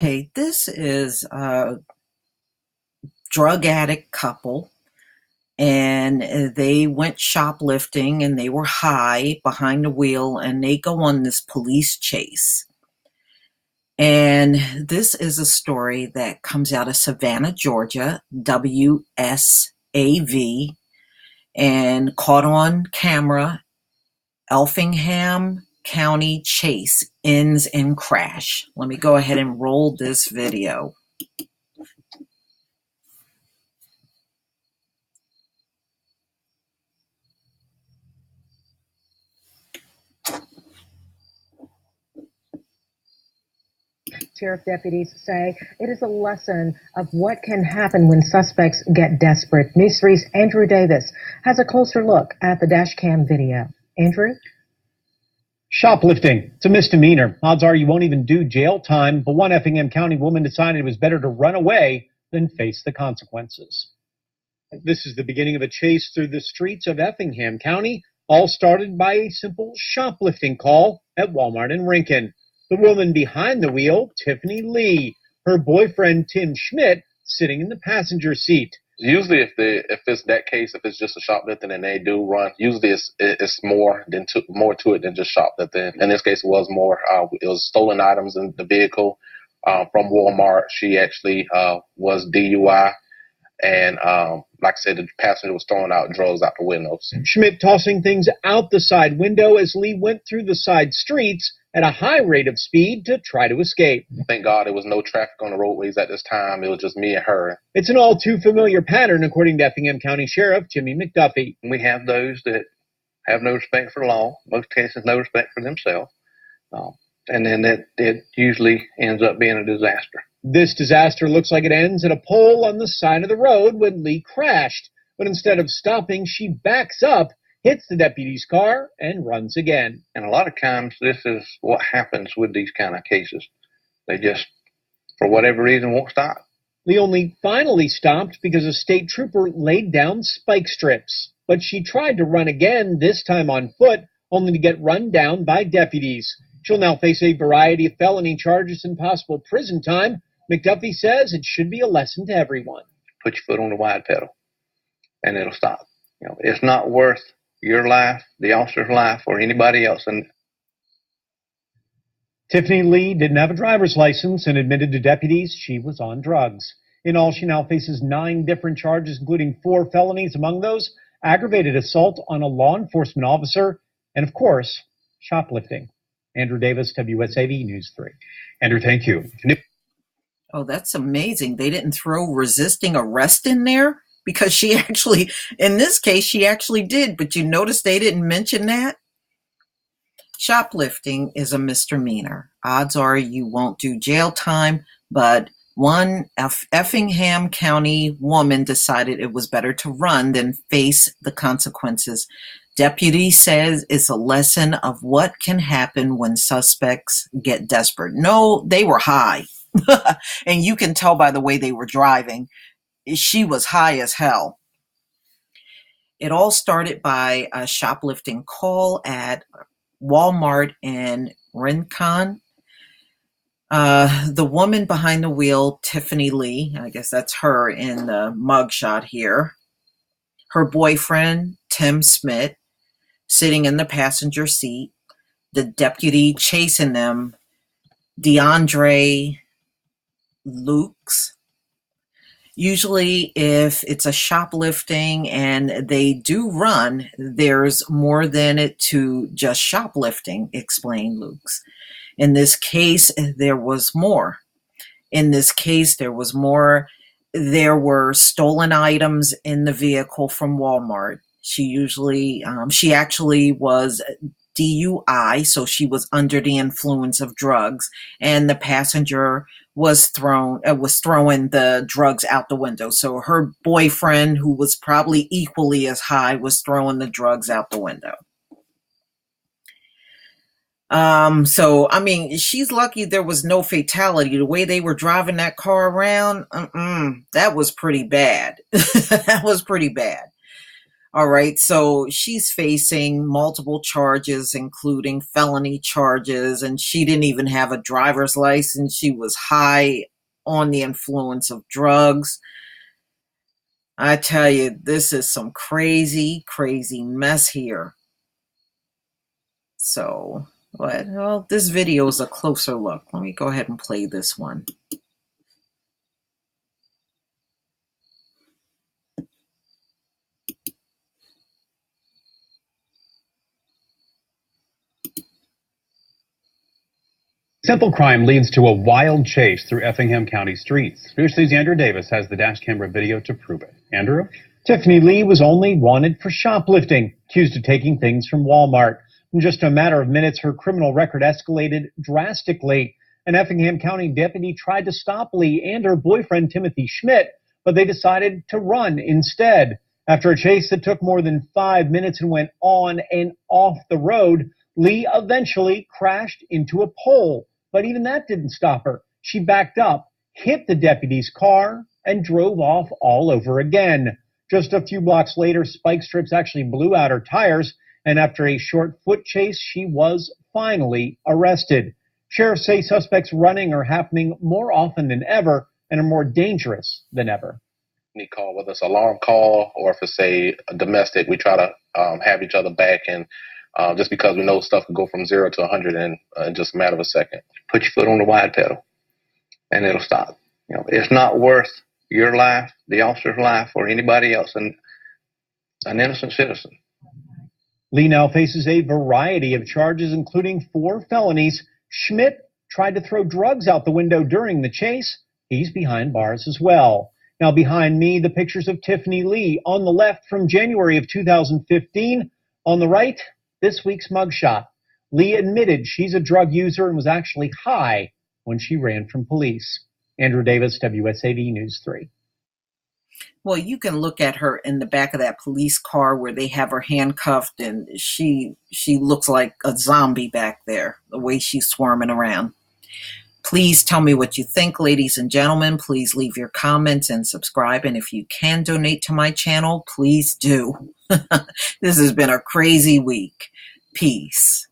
Hey, this is a drug addict couple, and they went shoplifting and they were high behind the wheel, and they go on this police chase. And this is a story that comes out of Savannah, Georgia, WSAV, and caught on camera. Elfingham County chase ends in crash. Let me go ahead and roll this video. Sheriff deputies say it is a lesson of what can happen when suspects get desperate. News 3's Andrew Davis has a closer look at the dash cam video. Andrew? Shoplifting. It's a misdemeanor. Odds are you won't even do jail time, but one Effingham County woman decided it was better to run away than face the consequences. This is the beginning of a chase through the streets of Effingham County, all started by a simple shoplifting call at Walmart in Rincon. The woman behind the wheel, Tiffany Lee, her boyfriend, Tim Schmidt, sitting in the passenger seat. Usually, if it's that case, if it's just a shoplifting and they do run, usually it's more to it than just shoplifting. In this case, it was more. It was stolen items in the vehicle from Walmart. She actually was DUI, and like I said, the passenger was throwing out drugs out the windows. Schmidt tossing things out the side window as Lee went through the side streets at a high rate of speed to try to escape. Thank God there was no traffic on the roadways at this time. It was just me and her. It's an all too familiar pattern, according to Effingham County Sheriff Jimmy McDuffie. We have those that have no respect for the law, most cases no respect for themselves, and then it usually ends up being a disaster. This disaster looks like it ends at a pole on the side of the road when Lee crashed. But instead of stopping, she backs up, hits the deputy's car, and runs again. And a lot of times this is what happens with these kind of cases. They just, for whatever reason, won't stop. Lee only finally stopped because a state trooper laid down spike strips. But she tried to run again, this time on foot, only to get run down by deputies. She'll now face a variety of felony charges and possible prison time. McDuffie says it should be a lesson to everyone. Put your foot on the wide pedal, and it'll stop. It's not worth your life, the officer's life, or anybody else. And Tiffany Lee didn't have a driver's license and admitted to deputies she was on drugs. In all, she now faces 9 different charges, including 4 felonies, among those aggravated assault on a law enforcement officer and, of course, shoplifting. Andrew Davis, WSAV News 3. Andrew, thank you. Oh, that's amazing. They didn't throw resisting arrest in there? Because she actually, in this case, she actually did. But you notice they didn't mention that? Shoplifting is a misdemeanor. Odds are you won't do jail time, but one Effingham County woman decided it was better to run than face the consequences. Deputy says it's a lesson of what can happen when suspects get desperate. No, they were high. And you can tell by the way they were driving. She was high as hell. It all started by a shoplifting call at Walmart in Rincon. The woman behind the wheel, Tiffany Lee, I guess that's her in the mugshot here. Her boyfriend, Tim Schmidt, sitting in the passenger seat. The deputy chasing them, DeAndre Lukes. Usually if it's a shoplifting and they do run, there's more than it to just shoplifting, explained Lukes. In this case, there was more. There were stolen items in the vehicle from Walmart. She actually was DUI, so she was under the influence of drugs, and the passenger was throwing the drugs out the window. So her boyfriend, who was probably equally as high, was throwing the drugs out the window. So, I mean, she's lucky there was no fatality. The way they were driving that car around, that was pretty bad. That was pretty bad. All right, so she's facing multiple charges, including felony charges, and she didn't even have a driver's license. She was high on the influence of drugs. I tell you, this is some crazy, crazy mess here. So, well, this video is a closer look. Let me go ahead and play this one. Simple crime leads to a wild chase through Effingham County streets. News 3's Andrew Davis has the dash camera video to prove it. Andrew? Tiffany Lee was only wanted for shoplifting, accused of taking things from Walmart. In just a matter of minutes, her criminal record escalated drastically. An Effingham County deputy tried to stop Lee and her boyfriend, Timothy Schmidt, but they decided to run instead. After a chase that took more than 5 minutes and went on and off the road, Lee eventually crashed into a pole. But even that didn't stop her. She backed up, hit the deputy's car, and drove off all over again. Just a few blocks later, spike strips actually blew out her tires, and after a short foot chase, she was finally arrested. Sheriffs say suspects running are happening more often than ever and are more dangerous than ever. Any call, whether it's an alarm call or if it's a domestic, we try to have each other back, and just because we know stuff can go from 0 to 100 in just a matter of a second. Put your foot on the wide pedal, and it'll stop. It's not worth your life, the officer's life, or anybody else, and an innocent citizen. Lee now faces a variety of charges, including 4 felonies. Schmidt tried to throw drugs out the window during the chase. He's behind bars as well. Now behind me, the pictures of Tiffany Lee. On the left from January of 2015. On the right, this week's mugshot. Lee admitted she's a drug user and was actually high when she ran from police. Andrew Davis, WSAV News 3. Well, you can look at her in the back of that police car where they have her handcuffed, and she looks like a zombie back there, the way she's swarming around. Please tell me what you think, ladies and gentlemen. Please leave your comments and subscribe. And if you can donate to my channel, please do. This has been a crazy week. Peace.